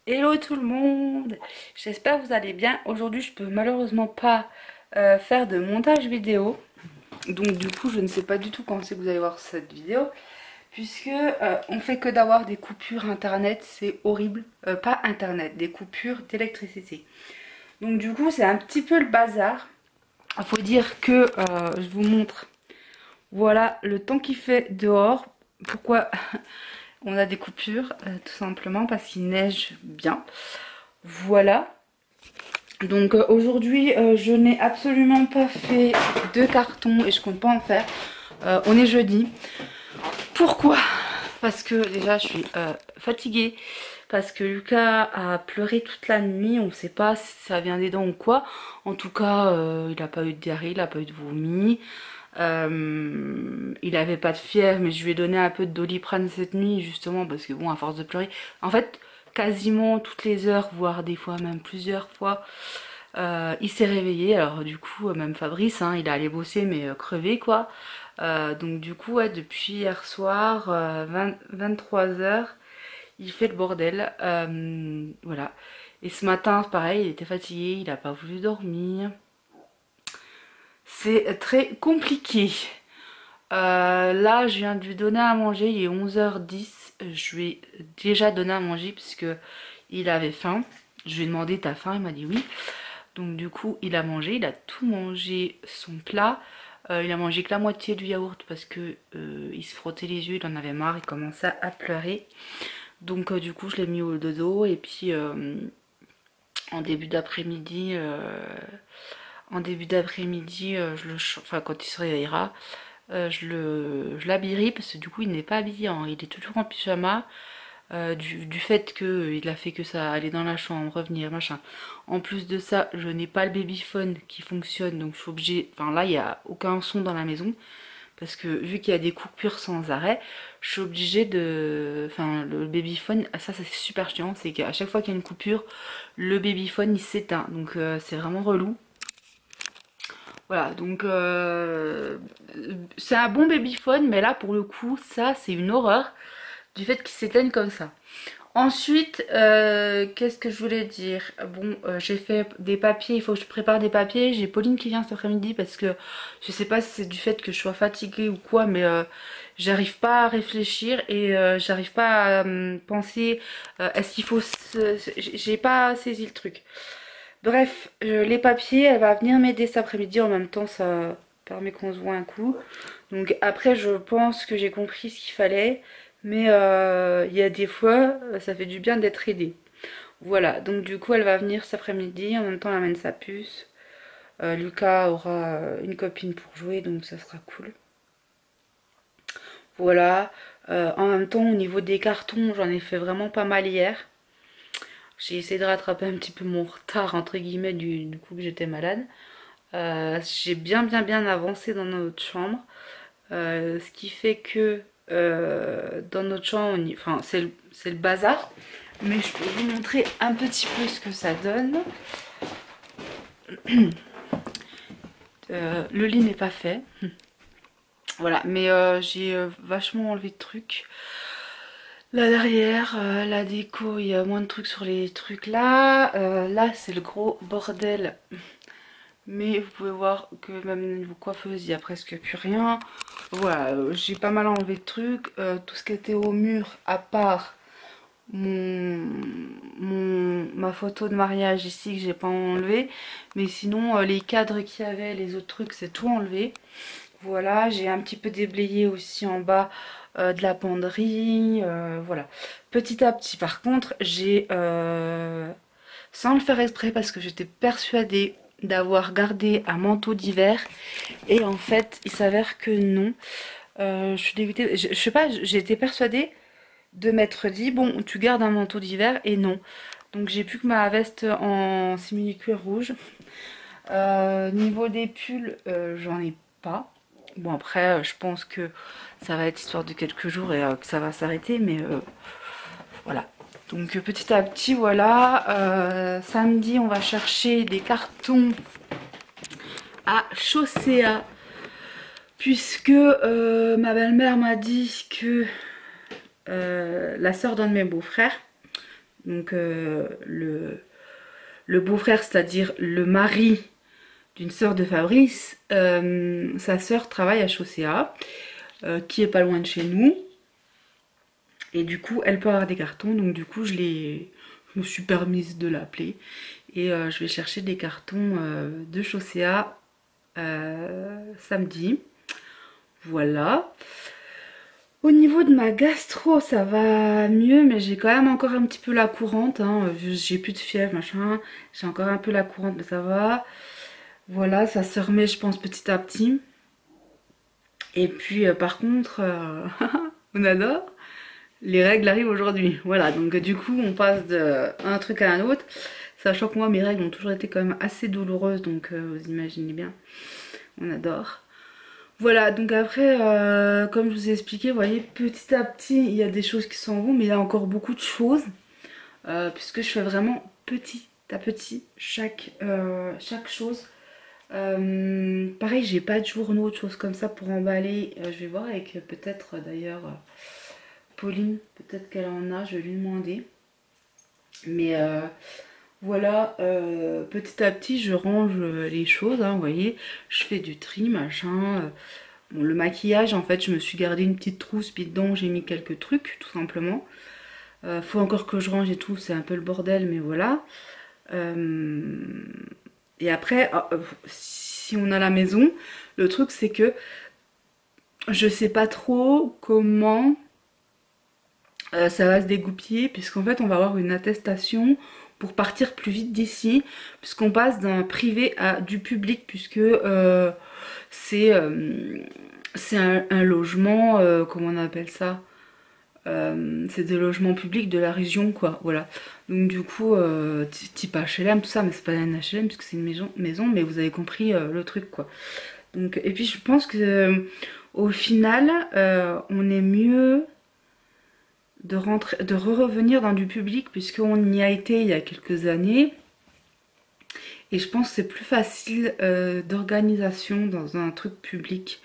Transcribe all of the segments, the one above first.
Hello tout le monde, j'espère que vous allez bien. Aujourd'hui je peux malheureusement pas faire de montage vidéo. Donc du coup je ne sais pas du tout quand c'est que vous allez voir cette vidéo. Puisque on fait que d'avoir des coupures internet, c'est horrible. Pas internet, des coupures d'électricité. Donc du coup c'est un petit peu le bazar. Il faut dire que je vous montre, voilà le temps qu'il fait dehors. Pourquoi on a des coupures? Tout simplement parce qu'il neige bien. Voilà. Donc aujourd'hui je n'ai absolument pas fait de carton et je compte pas en faire. On est jeudi. Pourquoi? Parce que déjà je suis fatiguée. Parce que Lucas a pleuré toute la nuit. On ne sait pas si ça vient des dents ou quoi. En tout cas il n'a pas eu de diarrhée, il n'a pas eu de vomi. Il avait pas de fièvre, mais je lui ai donné un peu de Doliprane cette nuit justement parce que bon, à force de pleurer, en fait quasiment toutes les heures, voire des fois même plusieurs fois, il s'est réveillé. Alors du coup même Fabrice, hein, il est allé bosser mais crevé quoi. Donc du coup ouais, depuis hier soir 23 h il fait le bordel. Voilà. Et ce matin pareil, il était fatigué, il a pas voulu dormir. C'est très compliqué. Là, je viens de lui donner à manger, il est 11h10. Je lui ai déjà donné à manger puisque il avait faim. Je lui ai demandé t'as faim, il m'a dit oui. Donc du coup, il a mangé, il a tout mangé son plat. Il a mangé que la moitié du yaourt parce que il se frottait les yeux, il en avait marre, il commençait à pleurer. Donc du coup, je l'ai mis au dodo et puis en début d'après-midi, enfin quand il se réveillera, je l'habillerai parce que du coup il n'est pas habillé, hein. Il est toujours en pyjama du fait qu'il a fait que ça aller dans la chambre, revenir, machin. En plus de ça, je n'ai pas le babyphone qui fonctionne, donc je suis obligée. Enfin là, il n'y a aucun son dans la maison parce que vu qu'il y a des coupures sans arrêt, je suis obligée de. Enfin, le babyphone, ça c'est super chiant, c'est qu'à chaque fois qu'il y a une coupure, le babyphone il s'éteint, donc c'est vraiment relou. Voilà, donc c'est un bon babyphone, mais là pour le coup, ça c'est une horreur du fait qu'il s'éteigne comme ça. Ensuite, qu'est-ce que je voulais dire? Bon, j'ai fait des papiers, il faut que je prépare des papiers. J'ai Pauline qui vient cet après-midi parce que je sais pas si c'est du fait que je sois fatiguée ou quoi, mais j'arrive pas à réfléchir et j'arrive pas à penser est-ce qu'il faut... J'ai pas saisi le truc. Bref, les papiers, elle va venir m'aider cet après-midi. En même temps, ça permet qu'on se voit un coup. Donc après, je pense que j'ai compris ce qu'il fallait. Mais il y a des fois, ça fait du bien d'être aidée. Voilà, donc du coup, elle va venir cet après-midi. En même temps, elle amène sa puce. Lucas aura une copine pour jouer, donc ça sera cool. Voilà. En même temps, au niveau des cartons, j'en ai fait vraiment pas mal hier. J'ai essayé de rattraper un petit peu mon retard, entre guillemets, du coup que j'étais malade. J'ai bien avancé dans notre chambre. Ce qui fait que dans notre chambre, enfin, c'est le bazar. Mais je peux vous montrer un petit peu ce que ça donne. Le lit n'est pas fait. Voilà, mais j'ai vachement enlevé de trucs. Là derrière, la déco, il y a moins de trucs sur les trucs là. Là, c'est le gros bordel. Mais vous pouvez voir que même niveau coiffeuse, il n'y a presque plus rien. Voilà, j'ai pas mal enlevé de trucs. Tout ce qui était au mur, à part ma photo de mariage ici que j'ai pas enlevé. Mais sinon, les cadres qu'il y avait, les autres trucs, c'est tout enlevé. Voilà, j'ai un petit peu déblayé aussi en bas de la penderie. Voilà, petit à petit. Par contre, j'ai, sans le faire exprès, parce que j'étais persuadée d'avoir gardé un manteau d'hiver. Et en fait, il s'avère que non. Je suis dégoûtée. Je sais pas, j'étais persuadée de m'être dit, bon, tu gardes un manteau d'hiver et non. Donc j'ai plus que ma veste en simili-cuir rouge. Niveau des pulls, j'en ai pas. Bon après, je pense que ça va être histoire de quelques jours et que ça va s'arrêter, mais voilà. Donc petit à petit, voilà. Samedi, on va chercher des cartons à Chaussea, puisque ma belle-mère m'a dit que la sœur d'un de mes beaux-frères, Donc le beau-frère, c'est-à-dire le mari d'une sœur de Fabrice, sa sœur travaille à Chaussea, qui est pas loin de chez nous. Et du coup, elle peut avoir des cartons, donc du coup, je me suis permise de l'appeler. Et je vais chercher des cartons de Chaussea samedi. Voilà. Au niveau de ma gastro, ça va mieux, mais j'ai quand même encore un petit peu la courante. Hein. J'ai plus de fièvre, machin. J'ai encore un peu la courante, mais ça va. Voilà, ça se remet, je pense, petit à petit. Et puis, par contre, on adore. Les règles arrivent aujourd'hui. Voilà, donc du coup, on passe d'un truc à un autre. Sachant que moi, mes règles ont toujours été quand même assez douloureuses, donc vous imaginez bien. On adore. Voilà, donc après, comme je vous ai expliqué, vous voyez, petit à petit, il y a des choses qui s'en vont, mais il y a encore beaucoup de choses, puisque je fais vraiment petit à petit chaque chose. Pareil, j'ai pas de journaux, de choses comme ça pour emballer. Je vais voir avec peut-être d'ailleurs Pauline, peut-être qu'elle en a, je vais lui demander. Mais voilà, petit à petit, je range les choses, hein, vous voyez, je fais du tri, machin. Bon, le maquillage, en fait, je me suis gardé une petite trousse, puis dedans, j'ai mis quelques trucs, tout simplement. Faut encore que je range et tout, c'est un peu le bordel, mais voilà. Et après, si on a la maison, le truc, c'est que je sais pas trop comment ça va se dégoupiller, puisqu'en fait, on va avoir une attestation pour partir plus vite d'ici, puisqu'on passe d'un privé à du public, puisque c'est un logement, comment on appelle ça, c'est des logements publics de la région, quoi, voilà. Donc du coup, type HLM, tout ça, mais c'est pas un HLM puisque c'est une maison, mais vous avez compris le truc, quoi. Donc, et puis je pense que au final, on est mieux de rentrer, de revenir dans du public, puisqu'on y a été il y a quelques années. Et je pense que c'est plus facile d'organisation dans un truc public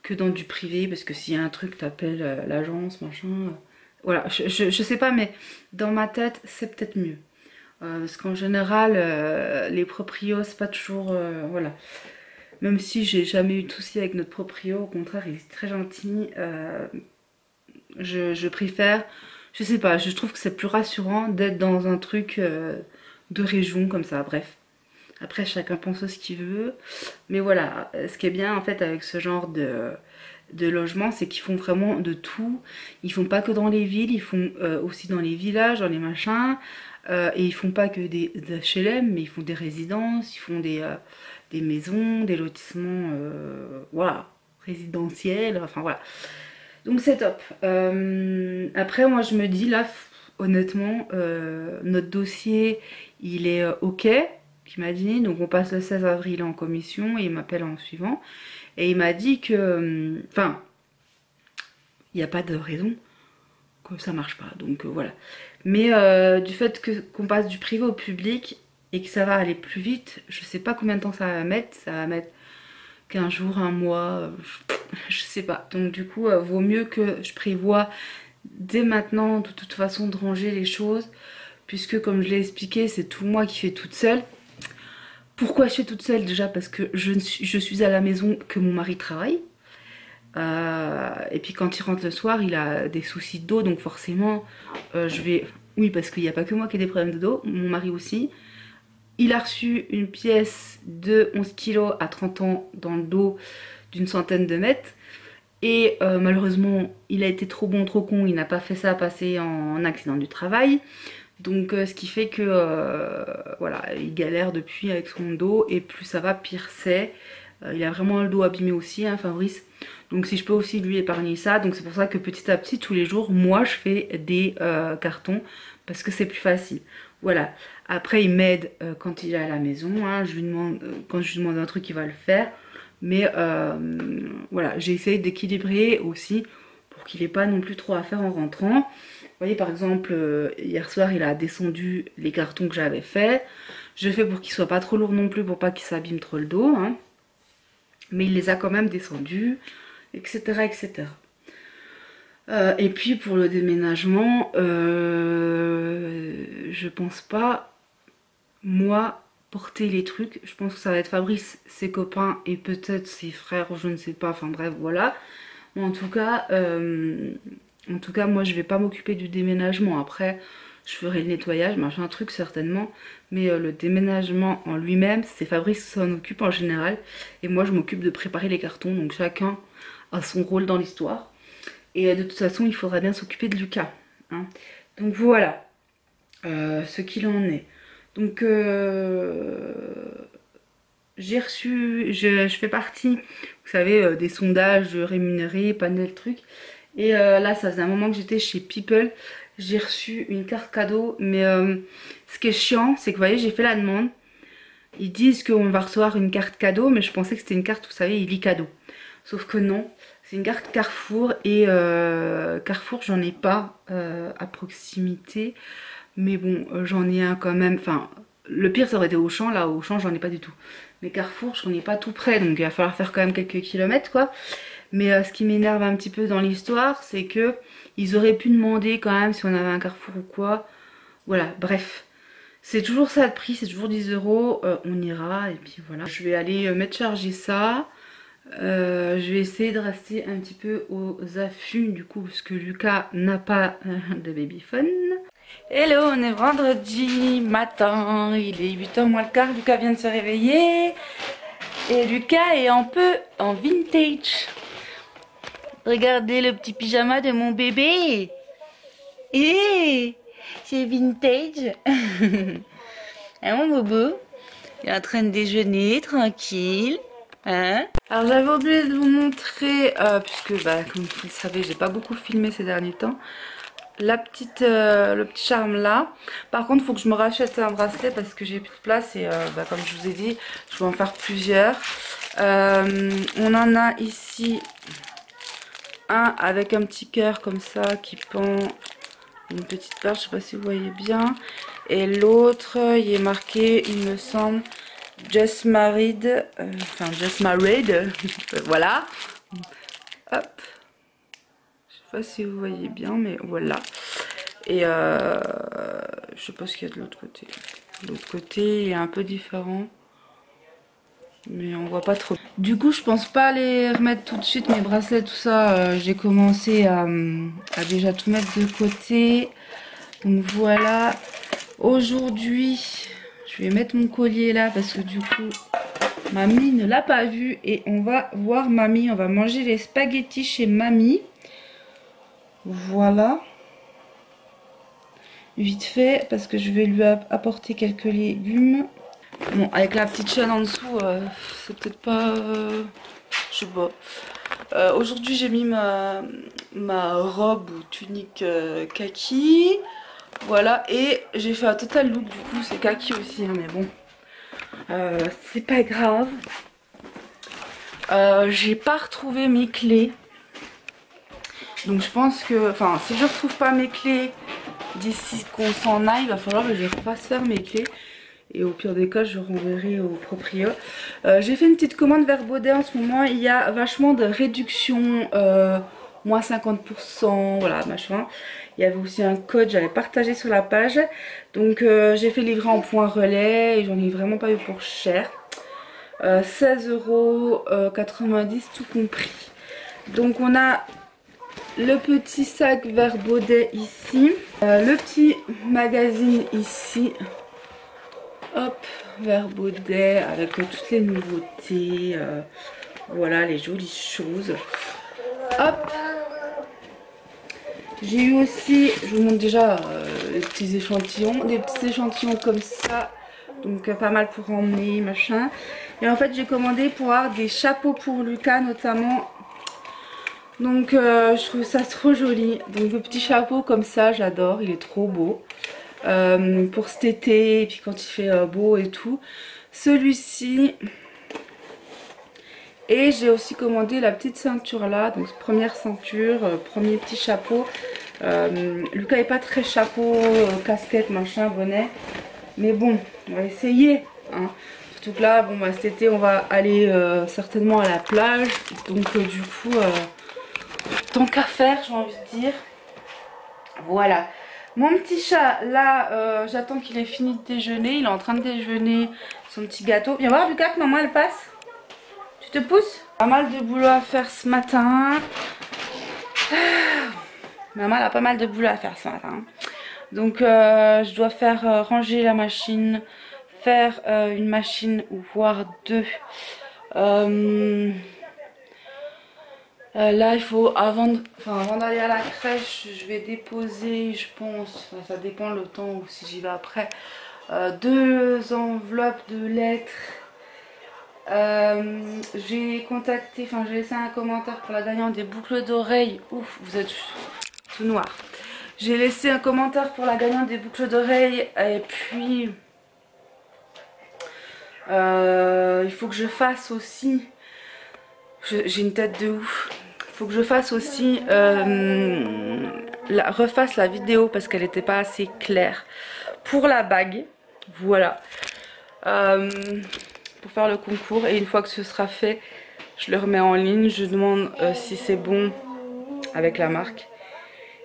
que dans du privé, parce que s'il y a un truc, t'appelles l'agence, machin. Voilà, je sais pas, mais dans ma tête, c'est peut-être mieux. Parce qu'en général, les proprios, c'est pas toujours... voilà. Même si j'ai jamais eu de soucis avec notre proprio, au contraire, il est très gentil. Je préfère... Je sais pas, je trouve que c'est plus rassurant d'être dans un truc de région comme ça, bref. Après, chacun pense ce qu'il veut. Mais voilà, ce qui est bien en fait avec ce genre de logement, c'est qu'ils font vraiment de tout. Ils font pas que dans les villes, ils font aussi dans les villages, dans les machins. Et ils font pas que des HLM, mais ils font des résidences, ils font des maisons, des lotissements, voilà, résidentiels, enfin voilà. Donc c'est top. Après, moi je me dis là, honnêtement, notre dossier, il est ok. Qui m'a dit, donc on passe le 16 avril en commission et il m'appelle en suivant et il m'a dit que enfin il n'y a pas de raison que ça marche pas, donc voilà, mais du fait qu'on passe du privé au public et que ça va aller plus vite, je sais pas combien de temps ça va mettre 15 jours, un mois, je sais pas, donc du coup vaut mieux que je prévoie dès maintenant de toute façon de ranger les choses, puisque comme je l'ai expliqué, c'est tout moi qui fais toute seule. Pourquoi je suis toute seule? Déjà parce que je suis à la maison, que mon mari travaille. Et puis quand il rentre le soir, il a des soucis de dos, donc forcément je vais... Oui, parce qu'il n'y a pas que moi qui ai des problèmes de dos, mon mari aussi. Il a reçu une pièce de 11 kilos à 30 ans dans le dos d'une centaine de mètres. Et malheureusement, il a été trop bon, trop con, il n'a pas fait ça passer en accident du travail. Donc ce qui fait que voilà, il galère depuis avec son dos et plus ça va, pire c'est. Il a vraiment le dos abîmé aussi, hein, Fabrice. Donc si je peux aussi lui épargner ça, donc c'est pour ça que petit à petit, tous les jours, moi je fais des cartons parce que c'est plus facile. Voilà. Après il m'aide quand il est à la maison, hein, je lui demande, quand je lui demande un truc il va le faire. Mais voilà, j'ai essayé d'équilibrer aussi pour qu'il n'ait pas non plus trop à faire en rentrant. Vous voyez par exemple, hier soir il a descendu les cartons que j'avais fait. Je fais pour qu'ils soient pas trop lourds non plus, pour pas qu'ils s'abîment trop le dos. Hein. Mais il les a quand même descendus, etc. etc. Et puis pour le déménagement, je pense pas, moi, porter les trucs. Je pense que ça va être Fabrice, ses copains et peut-être ses frères, je ne sais pas, enfin bref, voilà. Mais en tout cas, moi je vais pas m'occuper du déménagement. Après, je ferai le nettoyage, machin truc certainement. Mais le déménagement en lui-même, c'est Fabrice qui s'en occupe en général. Et moi je m'occupe de préparer les cartons, donc chacun a son rôle dans l'histoire. Et de toute façon, il faudra bien s'occuper de Lucas. Hein. Donc voilà ce qu'il en est. Donc j'ai reçu, je fais partie, vous savez, des sondages rémunérés, panel truc. Et là, ça faisait un moment que j'étais chez People. J'ai reçu une carte cadeau. Mais ce qui est chiant, c'est que vous voyez, j'ai fait la demande. Ils disent qu'on va recevoir une carte cadeau, mais je pensais que c'était une carte, vous savez, il lit cadeau. Sauf que non. C'est une carte Carrefour et Carrefour j'en ai pas à proximité, mais bon j'en ai un quand même, enfin le pire ça aurait été Auchan, là Auchan j'en ai pas du tout, mais Carrefour j'en ai pas tout près donc il va falloir faire quand même quelques kilomètres quoi. Mais ce qui m'énerve un petit peu dans l'histoire c'est que ils auraient pu demander quand même si on avait un Carrefour ou quoi, voilà bref. C'est toujours ça de prix, c'est toujours 10 €, on ira et puis voilà. Je vais aller mettre charger ça. Je vais essayer de rester un petit peu aux affûts du coup parce que Lucas n'a pas de babyphone. Hello, on est vendredi matin, il est 8h moins le quart, Lucas vient de se réveiller et Lucas est un peu en vintage. Regardez le petit pyjama de mon bébé. Et c'est vintage. Hein mon bobo? Il est en train de déjeuner tranquille. Hein? Alors j'avais oublié de vous montrer, puisque bah, comme vous le savez j'ai pas beaucoup filmé ces derniers temps, le petit charme là. Par contre il faut que je me rachète un bracelet parce que j'ai plus de place et bah, comme je vous ai dit je vais en faire plusieurs. On en a ici un avec un petit cœur comme ça qui pend, une petite perche, je sais pas si vous voyez bien, et l'autre il est marqué il me semble Just Married, enfin Just Married, voilà. Hop, je sais pas si vous voyez bien, mais voilà. Et je sais pas ce qu'il y a de l'autre côté. L'autre côté est un peu différent, mais on voit pas trop. Du coup, je pense pas les remettre tout de suite mes bracelets, tout ça. J'ai commencé à déjà tout mettre de côté. Donc voilà. Aujourd'hui, je vais mettre mon collier là parce que du coup, mamie ne l'a pas vu et on va voir mamie. On va manger les spaghettis chez mamie. Voilà. Vite fait parce que je vais lui apporter quelques légumes. Bon, avec la petite chaîne en dessous, c'est peut-être pas... je sais pas. Aujourd'hui, j'ai mis ma robe ou tunique kaki. Voilà, et j'ai fait un total look, du coup c'est kaki aussi, hein, mais bon, c'est pas grave. J'ai pas retrouvé mes clés. Donc je pense que, enfin, si je retrouve pas mes clés d'ici qu'on s'en aille, il va falloir que je refasse faire mes clés. Et au pire des cas, je renverrai au proprio. J'ai fait une petite commande vers Baudet en ce moment. Il y a vachement de réduction, moins 50%, voilà, machin. Il y avait aussi un code, j'avais partagé sur la page. Donc j'ai fait livrer en point relais et j'en ai vraiment pas eu pour cher. 16,90 € tout compris. Donc on a le petit sac vers Baudet ici. Le petit magazine ici. Hop, vers Baudet avec toutes les nouveautés. Voilà les jolies choses. Hop. J'ai eu aussi, je vous montre déjà les petits échantillons, des petits échantillons comme ça, donc pas mal pour emmener, machin. Et en fait j'ai commandé pour avoir des chapeaux pour Lucas notamment, donc je trouve ça trop joli. Donc le petit chapeau comme ça, j'adore, il est trop beau, pour cet été, et puis quand il fait beau et tout. Celui-ci... Et j'ai aussi commandé la petite ceinture là, donc première ceinture, premier petit chapeau. Lucas n'est pas très chapeau, casquette, machin, bonnet. Mais bon, on va essayer. Hein. Surtout que là, bon, bah, cet été, on va aller certainement à la plage. Donc du coup, tant qu'à faire, j'ai envie de dire. Voilà. Mon petit chat, là, j'attends qu'il ait fini de déjeuner. Il est en train de déjeuner son petit gâteau. Viens voir Lucas que maman elle passe. Tu te pousses? Pas mal de boulot à faire ce matin. Maman elle a pas mal de boulot à faire ce matin. Donc je dois faire ranger la machine, faire une machine ou voire deux. Là il faut avant d'aller à la crèche, je vais déposer, je pense, enfin, ça dépend le temps ou si j'y vais après, 2 enveloppes de lettres. J'ai contacté, enfin j'ai laissé un commentaire pour la gagnante des boucles d'oreilles. Ouf, vous êtes tout noir. J'ai laissé un commentaire pour la gagnante des boucles d'oreilles et puis il faut que je fasse aussi, j'ai une tête de ouf, il faut que je fasse aussi, refasse la vidéo parce qu'elle n'était pas assez claire pour la bague, voilà, pour faire le concours. Et une fois que ce sera fait, je le remets en ligne, je demande si c'est bon avec la marque.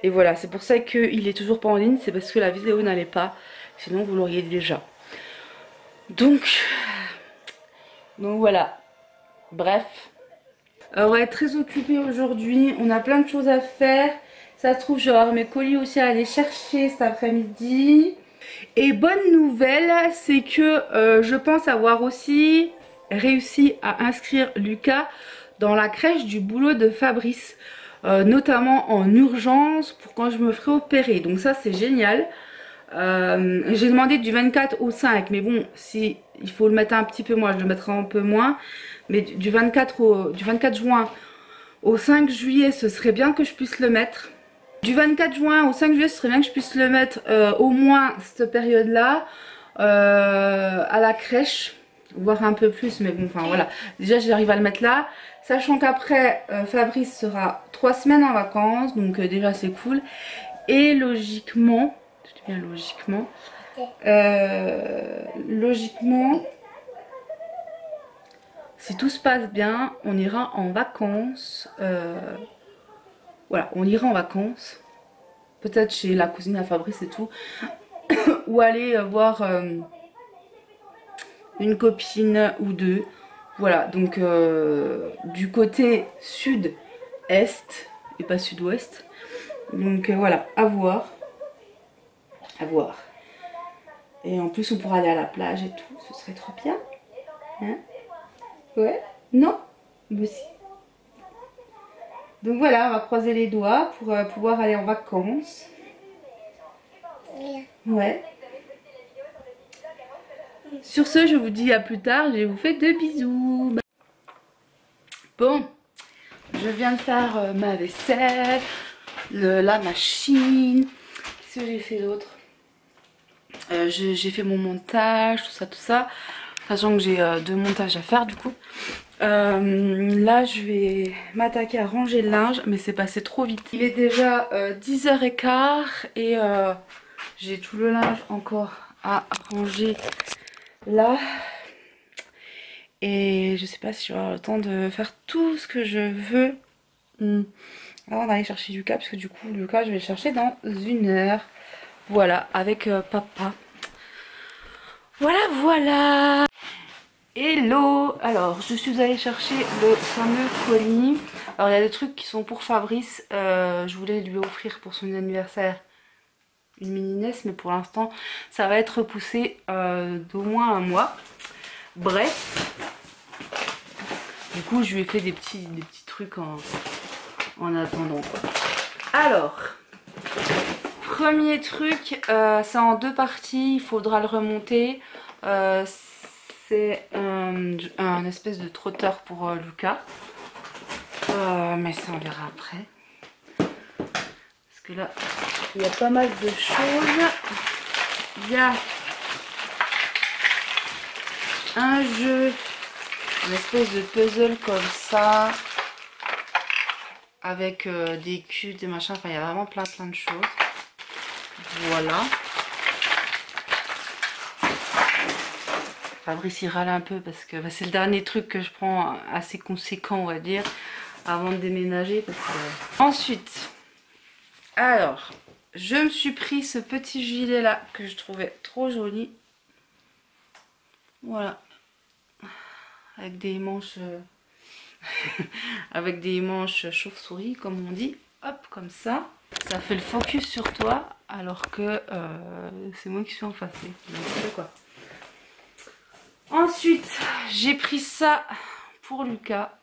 Et voilà, c'est pour ça qu'il est toujours pas en ligne, c'est parce que la vidéo n'allait pas, sinon vous l'auriez déjà. Donc voilà, bref. On va être très occupé aujourd'hui, on a plein de choses à faire. Ça se trouve, je vais avoir mes colis aussi à aller chercher cet après-midi. Et bonne nouvelle, c'est que je pense avoir aussi réussi à inscrire Lucas dans la crèche du boulot de Fabrice. Notamment en urgence pour quand je me ferai opérer, donc ça c'est génial. J'ai demandé du 24 au 5, mais bon, si il faut le mettre un petit peu moins, je le mettrai un peu moins, mais du 24 juin au 5 juillet ce serait bien que je puisse le mettre. Du 24 juin au 5 juillet ce serait bien que je puisse le mettre au moins cette période là à la crèche, voire un peu plus, mais bon, enfin voilà, déjà j'arrive à le mettre là. Sachant qu'après, Fabrice sera 3 semaines en vacances, donc déjà c'est cool. Et logiquement, je dis bien logiquement, si tout se passe bien, on ira en vacances. Voilà, on ira en vacances. Peut-être chez la cousine à Fabrice et tout. Ou aller voir une copine ou deux. Voilà, donc du côté sud-est et pas sud-ouest. Donc voilà, à voir. À voir. Et en plus on pourra aller à la plage et tout, ce serait trop bien. Hein? Ouais? Non? Mais si. Donc voilà, on va croiser les doigts pour pouvoir aller en vacances. Ouais. Sur ce, je vous dis à plus tard, je vous fais de bisous. Bon, je viens de faire ma vaisselle, la machine. Qu'est-ce que j'ai fait d'autre? J'ai fait mon montage, tout ça. Sachant que j'ai 2 montages à faire du coup. Là, je vais m'attaquer à ranger le linge, mais c'est passé trop vite. Il est déjà 10h15 et j'ai tout le linge encore à ranger là. Et je sais pas si j'aurai le temps de faire tout ce que je veux. Avant d'aller chercher Lucas, parce que du coup Lucas je vais le chercher dans 1 heure. Voilà, avec papa. Voilà. Hello. Alors je suis allée chercher le fameux colis. Alors il y a des trucs qui sont pour Fabrice. Je voulais lui offrir pour son anniversaire une mini NES, mais pour l'instant ça va être repoussé d'au moins 1 mois. Bref, du coup je lui ai fait des petits trucs en attendant quoi. Alors, premier truc, c'est en 2 parties, il faudra le remonter. C'est un espèce de trotteur pour Lucas. Mais ça on verra après. Parce que là, il y a pas mal de choses. Il y a un jeu, une espèce de puzzle comme ça, avec des cubes, des machins, enfin il y a vraiment plein de choses. Voilà. Fabrice il râle un peu parce que c'est le dernier truc que je prends assez conséquent on va dire. avant de déménager. Parce que... Ensuite, alors, je me suis pris ce petit gilet là que je trouvais trop joli. Voilà. Avec des manches... avec des manches chauve-souris comme on dit. Hop, comme ça. Ça fait le focus sur toi alors que c'est moi qui suis effacée. Donc, quoi. Ensuite, j'ai pris ça pour Lucas.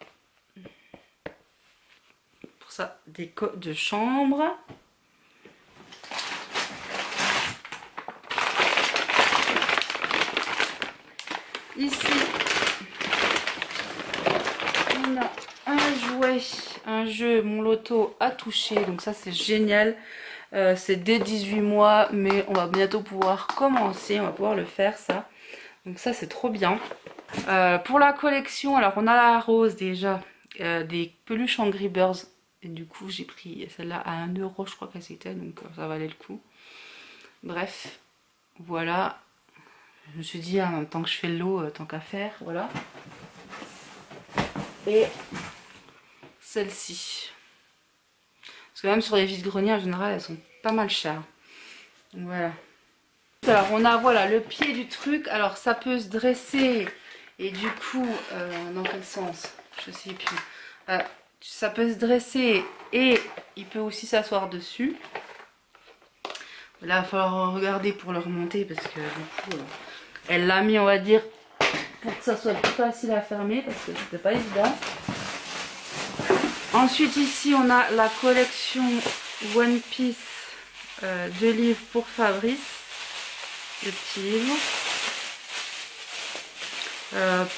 Pour ça, des coats de chambre. Ici, on a un jouet, un jeu, mon loto à toucher. Donc ça, c'est génial. C'est dès 18 mois, mais on va bientôt pouvoir commencer. On va pouvoir le faire, ça. Donc ça, c'est trop bien. Pour la collection, alors on a la rose déjà. Des peluches Angry Birds. Et du coup, j'ai pris celle-là à 1 €, je crois que c'était. Donc ça valait le coup. Bref, voilà. Je me suis dit, hein, tant que je fais le lot, tant qu'à faire, voilà. Et celle-ci. Parce que même sur les vides-greniers, en général, elles sont pas mal chères. Donc voilà. Alors, on a, voilà, le pied du truc. Alors, ça peut se dresser. Et du coup, dans quel sens? Je sais plus. Ça peut se dresser et il peut aussi s'asseoir dessus. Là, il va falloir regarder pour le remonter parce que du coup... elle l'a mis, on va dire, pour que ça soit plus facile à fermer parce que c'était pas évident. Ensuite, ici, on a la collection One Piece de livres pour Fabrice. Le petit livre.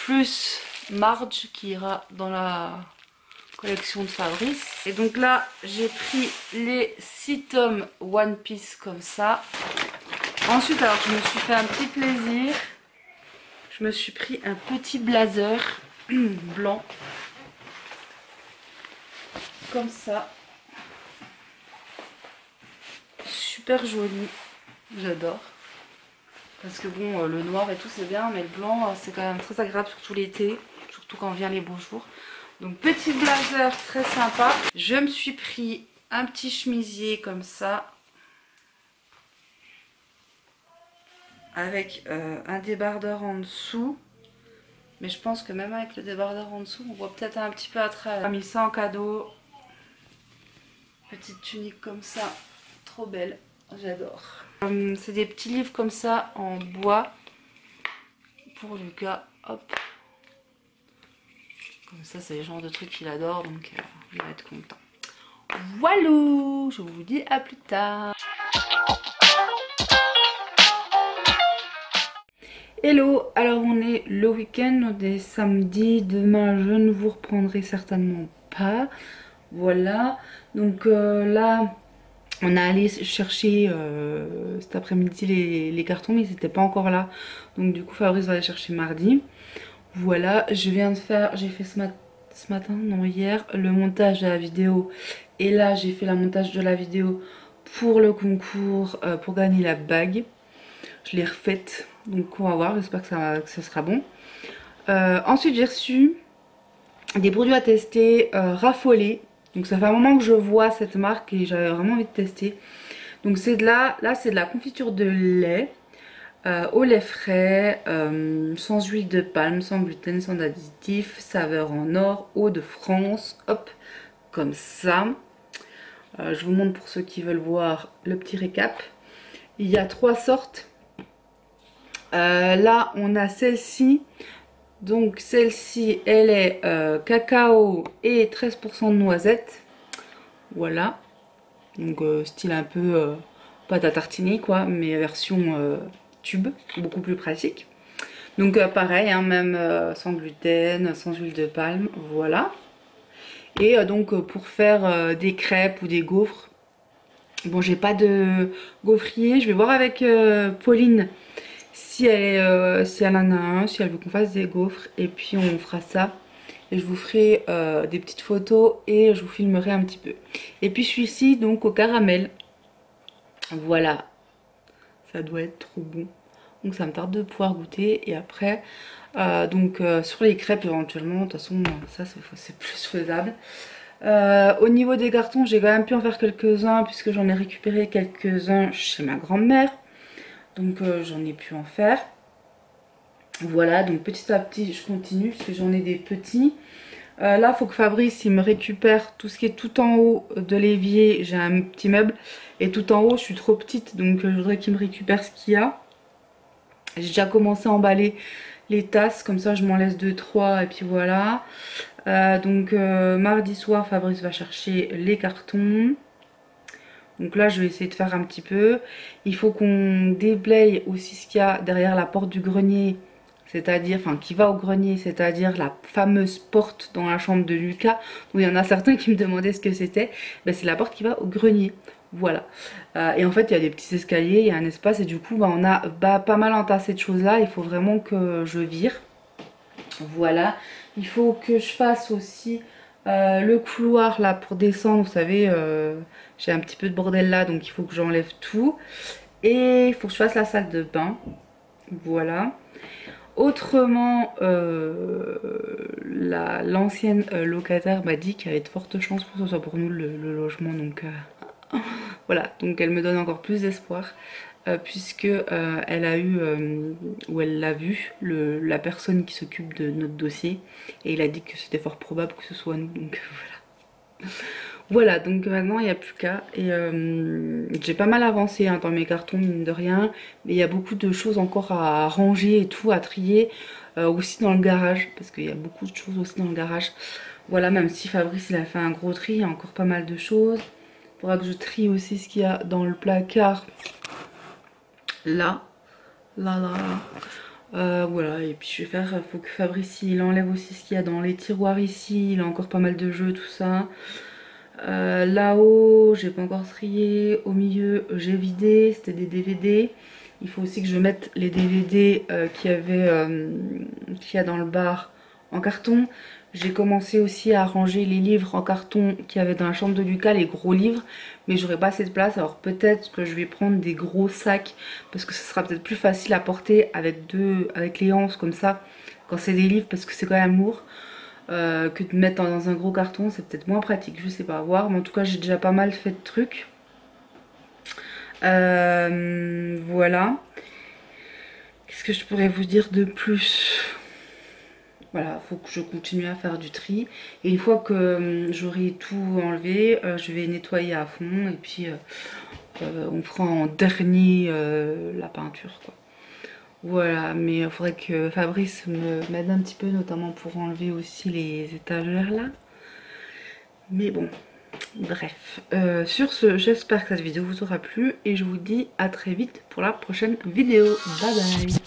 Plus Marge qui ira dans la collection de Fabrice. Et donc là, j'ai pris les 6 tomes One Piece comme ça. Ensuite, alors je me suis fait un petit plaisir. Je me suis pris un petit blazer blanc. Comme ça. Super joli. J'adore. Parce que bon, le noir et tout c'est bien, mais le blanc c'est quand même très agréable, surtout l'été. Surtout quand vient les beaux jours. Donc petit blazer très sympa. Je me suis pris un petit chemisier comme ça. Avec un débardeur en dessous. Mais je pense que même avec le débardeur en dessous, on voit peut-être un petit peu à travers. J'ai mis ça en cadeau. Petite tunique comme ça. Trop belle. J'adore. C'est des petits livres comme ça en bois. Pour Lucas. Hop. Comme ça, c'est le genre de truc qu'il adore. Donc il va être content. Voilà. Je vous dis à plus tard. Hello, alors on est le week-end, on est samedi, demain je ne vous reprendrai certainement pas, voilà, donc là on a allé chercher cet après-midi les cartons mais ils n'étaient pas encore là, donc du coup Fabrice va aller chercher mardi, voilà, je viens de faire, j'ai fait ce matin, non hier, le montage de la vidéo et là j'ai fait le montage de la vidéo pour le concours pour gagner la bague. Je l'ai refaite, donc on va voir, j'espère que ça sera bon. Ensuite j'ai reçu des produits à tester, Raffolé. Donc ça fait un moment que je vois cette marque et j'avais vraiment envie de tester. Donc c'est de là c'est de la confiture de lait, au lait frais, sans huile de palme, sans gluten, sans additifs, saveur en or, eau de France, hop, comme ça. Je vous montre pour ceux qui veulent voir le petit récap. Il y a 3 sortes. Là on a celle-ci, donc celle-ci elle est cacao et 13% de noisettes, voilà, donc style un peu pâte à tartiner quoi, mais version tube, beaucoup plus pratique. Donc pareil, hein, même sans gluten, sans huile de palme, voilà. Et donc pour faire des crêpes ou des gaufres, bon j'ai pas de gaufrier, je vais voir avec Pauline si elle en a un, si elle veut qu'on fasse des gaufres, et puis on fera ça. Et je vous ferai des petites photos et je vous filmerai un petit peu. Et puis celui-ci donc au caramel. Voilà. Ça doit être trop bon. Donc ça me tarde de pouvoir goûter. Et après, sur les crêpes éventuellement, de toute façon ça c'est plus faisable. Au niveau des cartons, j'ai quand même pu en faire quelques-uns puisque j'en ai récupéré quelques-uns chez ma grand-mère. Donc j'en ai pu en faire. Voilà, donc petit à petit je continue parce que j'en ai des petits. Là, il faut que Fabrice il me récupère tout ce qui est tout en haut de l'évier. J'ai un petit meuble et tout en haut je suis trop petite, donc je voudrais qu'il me récupère ce qu'il y a. J'ai déjà commencé à emballer les tasses, comme ça je m'en laisse 2-3 et puis voilà. Donc mardi soir Fabrice va chercher les cartons. Donc là je vais essayer de faire un petit peu. Il faut qu'on déblaye aussi ce qu'il y a derrière la porte du grenier. C'est-à-dire, enfin qui va au grenier, c'est-à-dire la fameuse porte dans la chambre de Lucas. Où il y en a certains qui me demandaient ce que c'était. Ben, c'est la porte qui va au grenier. Voilà. Et en fait il y a des petits escaliers, il y a un espace et du coup on a pas mal entassé de choses là. Il faut vraiment que je vire. Voilà. Il faut que je fasse aussi le couloir là pour descendre. Vous savez, j'ai un petit peu de bordel là, donc il faut que j'enlève tout. Et il faut que je fasse la salle de bain. Voilà. Autrement, l'ancienne locataire m'a dit qu'il y avait de fortes chances pour que ce soit pour nous le logement. Donc voilà, donc elle me donne encore plus d'espoir. Puisque elle a eu, ou elle l'a vu, la personne qui s'occupe de notre dossier. Et il a dit que c'était fort probable que ce soit nous. Donc voilà. Voilà, donc maintenant il n'y a plus qu'à. Et j'ai pas mal avancé hein, dans mes cartons, mine de rien. Mais il y a beaucoup de choses encore à ranger et tout, à trier. Aussi dans le garage, parce qu'il y a beaucoup de choses aussi dans le garage. Voilà, même si Fabrice il a fait un gros tri, il y a encore pas mal de choses. Il faudra que je trie aussi ce qu'il y a dans le placard. Là. Voilà, et puis je vais faire, faut que Fabrice il enlève aussi ce qu'il y a dans les tiroirs ici. Il a encore pas mal de jeux, tout ça. Là-haut, j'ai pas encore trié. Au milieu, j'ai vidé. C'était des DVD. Il faut aussi que je mette les DVD qu'il y a dans le bar en carton. J'ai commencé aussi à ranger les livres en carton qu'il y avait dans la chambre de Lucas, les gros livres. Mais j'aurais pas assez de place. Alors peut-être que je vais prendre des gros sacs. Parce que ce sera peut-être plus facile à porter avec les hanches comme ça. Quand c'est des livres, parce que c'est quand même lourd. Que de mettre dans un gros carton, c'est peut-être moins pratique, je sais pas, à voir. Mais en tout cas, j'ai déjà pas mal fait de trucs. Voilà. Qu'est-ce que je pourrais vous dire de plus? Voilà, faut que je continue à faire du tri. Et une fois que j'aurai tout enlevé, je vais nettoyer à fond. Et puis, on fera en dernier la peinture, quoi. Voilà, mais il faudrait que Fabrice m'aide un petit peu, notamment pour enlever aussi les étagères là. Mais bon, bref. Sur ce, j'espère que cette vidéo vous aura plu et je vous dis à très vite pour la prochaine vidéo. Bye bye.